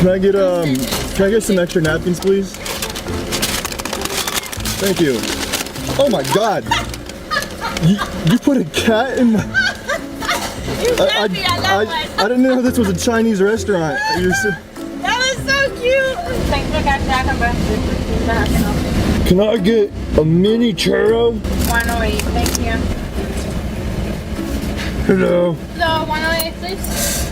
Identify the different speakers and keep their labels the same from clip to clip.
Speaker 1: Can I get some extra napkins, please? Thank you. Oh my God! You put a cat in my... I didn't know this was a Chinese restaurant.
Speaker 2: That was so cute.
Speaker 1: Can I get a mini churro?
Speaker 2: 108, thank you.
Speaker 1: Hello.
Speaker 2: No, 108, please.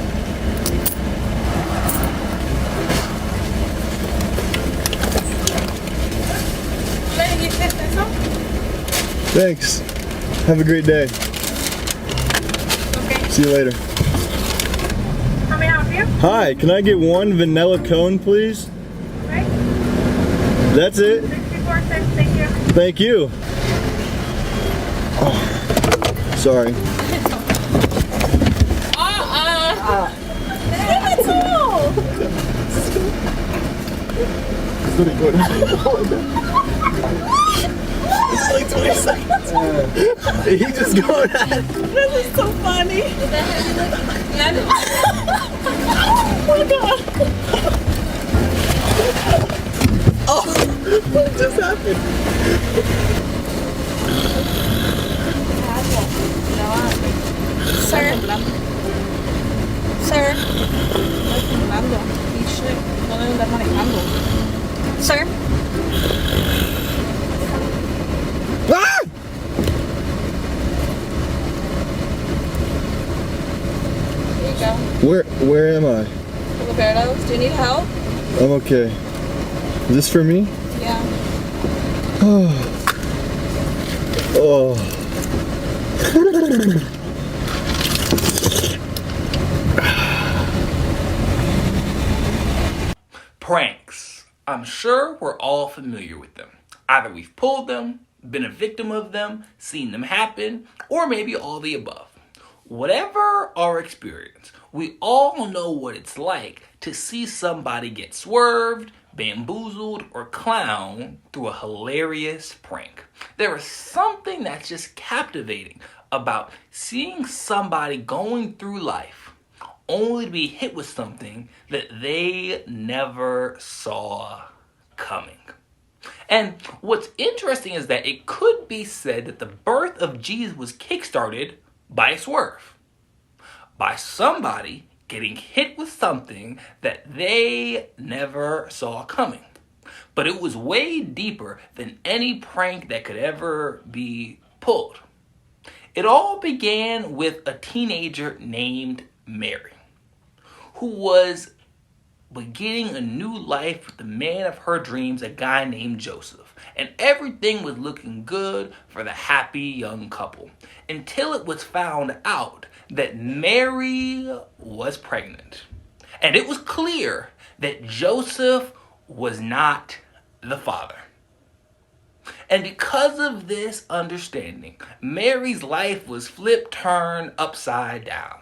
Speaker 1: Thanks. Have a great day.
Speaker 2: Okay.
Speaker 1: See you later.
Speaker 2: How may I help you?
Speaker 1: Hi, can I get one vanilla cone, please?
Speaker 2: Okay.
Speaker 1: That's it.
Speaker 2: 64 cents, thank you.
Speaker 1: Thank you. Oh, sorry.
Speaker 2: That's all.
Speaker 1: It's like 20 seconds. He just going at it.
Speaker 2: This is so funny. Oh my God.
Speaker 1: Oh, what just happened?
Speaker 2: Sir. Sir. Sir.
Speaker 1: Ah!
Speaker 2: There you go.
Speaker 1: Where am I?
Speaker 2: Roberto, do you need help?
Speaker 1: I'm okay. Is this for me?
Speaker 2: Yeah.
Speaker 1: Oh.
Speaker 3: Pranks. I'm sure we're all familiar with them. Either we've pulled them, been a victim of them, seen them happen, or maybe all the above. Whatever our experience, we all know what it's like to see somebody get swerved, bamboozled, or clowned through a hilarious prank. There is something that's just captivating about seeing somebody going through life only to be hit with something that they never saw coming. And what's interesting is that it could be said that the birth of Jesus was kickstarted by a swerve. By somebody getting hit with something that they never saw coming. But it was way deeper than any prank that could ever be pulled. It all began with a teenager named Mary, who was beginning a new life with the man of her dreams, a guy named Joseph. And everything was looking good for the happy young couple until it was found out that Mary was pregnant. And it was clear that Joseph was not the father. And because of this understanding, Mary's life was turned upside down.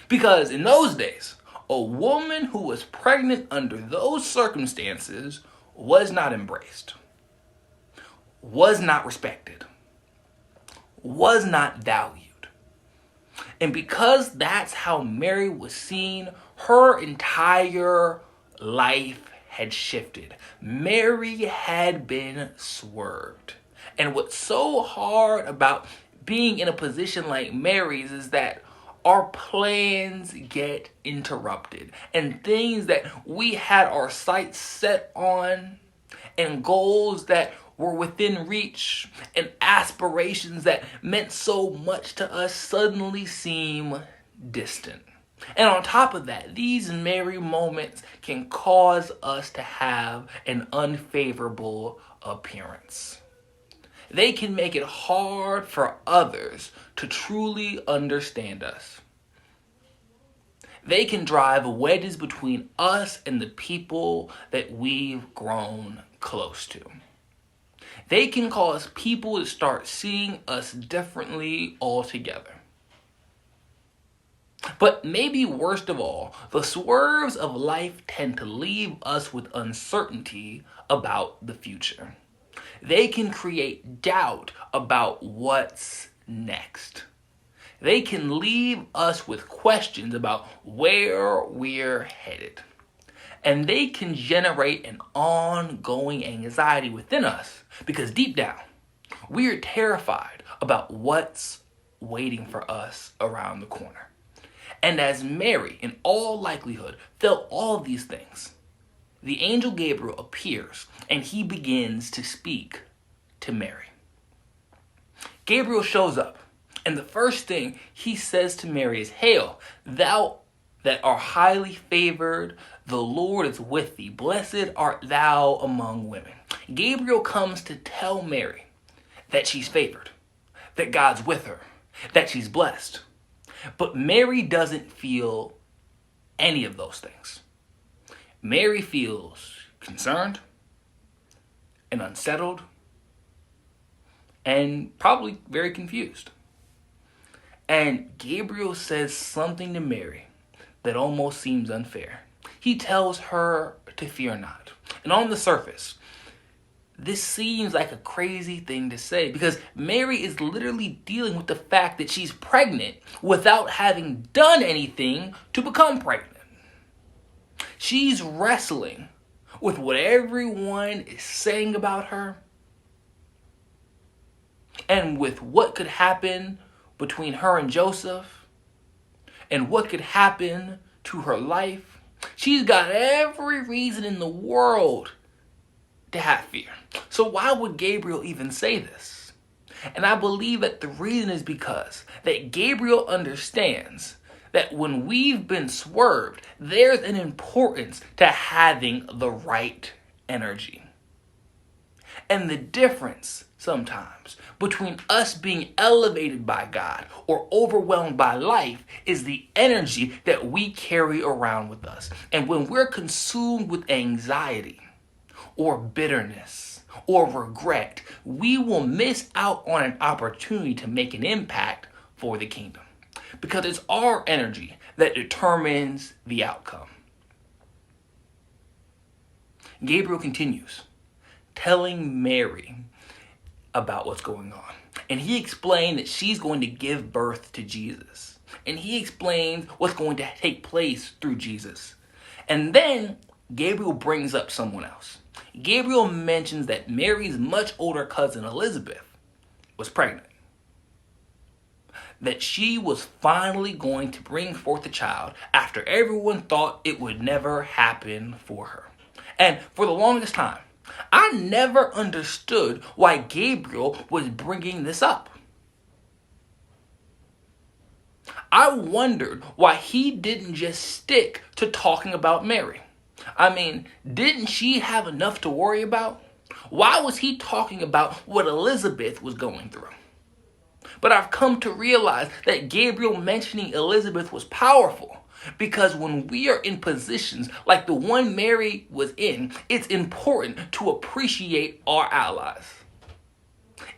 Speaker 3: Because in those days, a woman who was pregnant under those circumstances was not embraced, was not respected, was not valued. And because that's how Mary was seen, her entire life had shifted. Mary had been swerved. And what's so hard about being in a position like Mary's is that our plans get interrupted, and things that we had our sights set on, and goals that were within reach, and aspirations that meant so much to us suddenly seem distant. And on top of that, these Mary moments can cause us to have an unfavorable appearance. They can make it hard for others to truly understand us. They can drive wedges between us and the people that we've grown close to. They can cause people to start seeing us differently altogether. But maybe worst of all, the swerves of life tend to leave us with uncertainty about the future. They can create doubt about what's next. They can leave us with questions about where we're headed. And they can generate an ongoing anxiety within us because deep down, we are terrified about what's waiting for us around the corner. And as Mary, in all likelihood, felt all of these things, the angel Gabriel appears and he begins to speak to Mary. Gabriel shows up, and the first thing he says to Mary is, "Hail, thou that art highly favored, the Lord is with thee. Blessed art thou among women." Gabriel comes to tell Mary that she's favored, that God's with her, that she's blessed. But Mary doesn't feel any of those things. Mary feels concerned and unsettled and probably very confused. And Gabriel says something to Mary that almost seems unfair. He tells her to fear not. And on the surface, this seems like a crazy thing to say because Mary is literally dealing with the fact that she's pregnant without having done anything to become pregnant. She's wrestling with what everyone is saying about her and with what could happen between her and Joseph and what could happen to her life. She's got every reason in the world to have fear. So why would Gabriel even say this? And I believe that the reason is because that Gabriel understands that when we've been swerved, there's an importance to having the right energy. And the difference sometimes between us being elevated by God or overwhelmed by life is the energy that we carry around with us. And when we're consumed with anxiety or bitterness or regret, we will miss out on an opportunity to make an impact for the kingdom. Because it's our energy that determines the outcome. Gabriel continues, telling Mary about what's going on. And he explained that she's going to give birth to Jesus. And he explains what's going to take place through Jesus. And then Gabriel brings up someone else. Gabriel mentions that Mary's much older cousin Elizabeth was pregnant. That she was finally going to bring forth a child after everyone thought it would never happen for her. And for the longest time, I never understood why Gabriel was bringing this up. I wondered why he didn't just stick to talking about Mary. I mean, didn't she have enough to worry about? Why was he talking about what Elizabeth was going through? But I've come to realize that Gabriel mentioning Elizabeth was powerful because when we are in positions like the one Mary was in, it's important to appreciate our allies.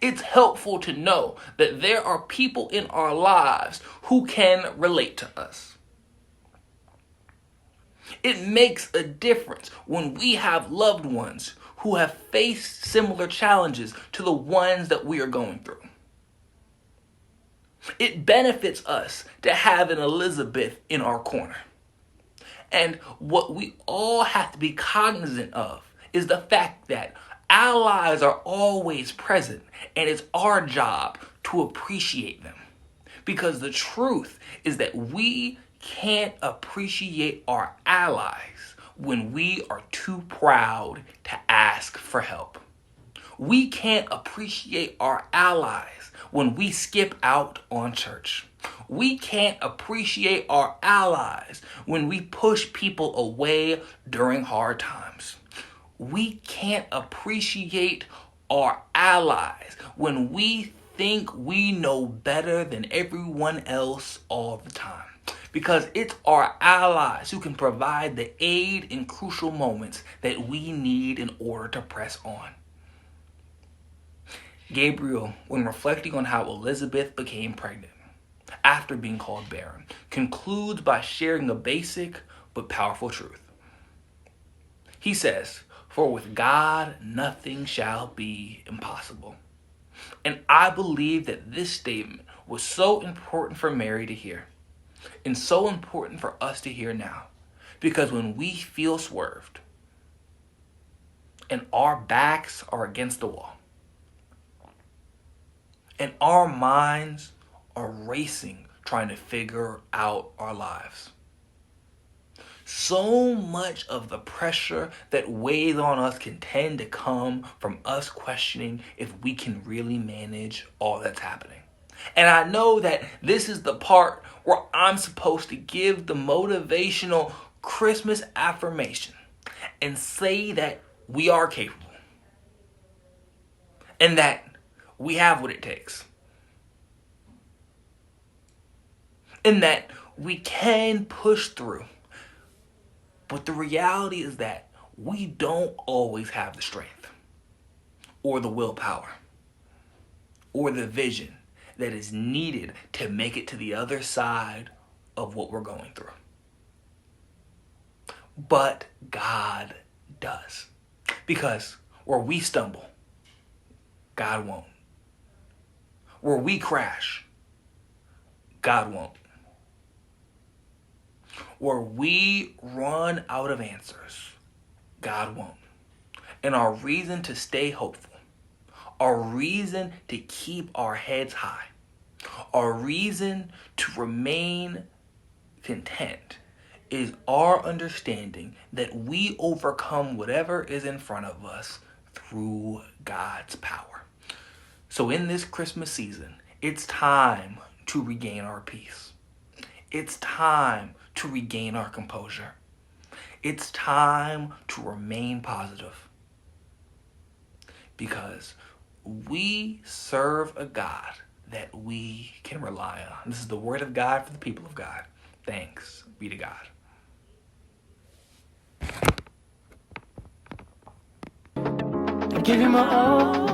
Speaker 3: It's helpful to know that there are people in our lives who can relate to us. It makes a difference when we have loved ones who have faced similar challenges to the ones that we are going through. It benefits us to have an Elizabeth in our corner. And what we all have to be cognizant of is the fact that allies are always present, and it's our job to appreciate them. Because the truth is that we can't appreciate our allies when we are too proud to ask for help. We can't appreciate our allies when we skip out on church. We can't appreciate our allies when we push people away during hard times. We can't appreciate our allies when we think we know better than everyone else all the time. Because it's our allies who can provide the aid in crucial moments that we need in order to press on. Gabriel, when reflecting on how Elizabeth became pregnant after being called barren, concludes by sharing a basic but powerful truth. He says, "For with God nothing shall be impossible." And I believe that this statement was so important for Mary to hear, and so important for us to hear now, Because when we feel swerved and our backs are against the wall and our minds are racing trying to figure out our lives, so much of the pressure that weighs on us can tend to come from us questioning if we can really manage all that's happening. And I know that this is the part where I'm supposed to give the motivational Christmas affirmation and say that we are capable and that we have what it takes and that we can push through. But the reality is that we don't always have the strength or the willpower or the vision that is needed to make it to the other side of what we're going through. But God does. Because where we stumble, God won't. Where we crash, God won't. Where we run out of answers, God won't. And our reason to stay hopeful, our reason to keep our heads high, our reason to remain content is our understanding that we overcome whatever is in front of us through God's power. So in this Christmas season, it's time to regain our peace. It's time to regain our composure. It's time to remain positive. Because we serve a God that we can rely on. This is the word of God for the people of God. Thanks be to God.
Speaker 4: I give you my all.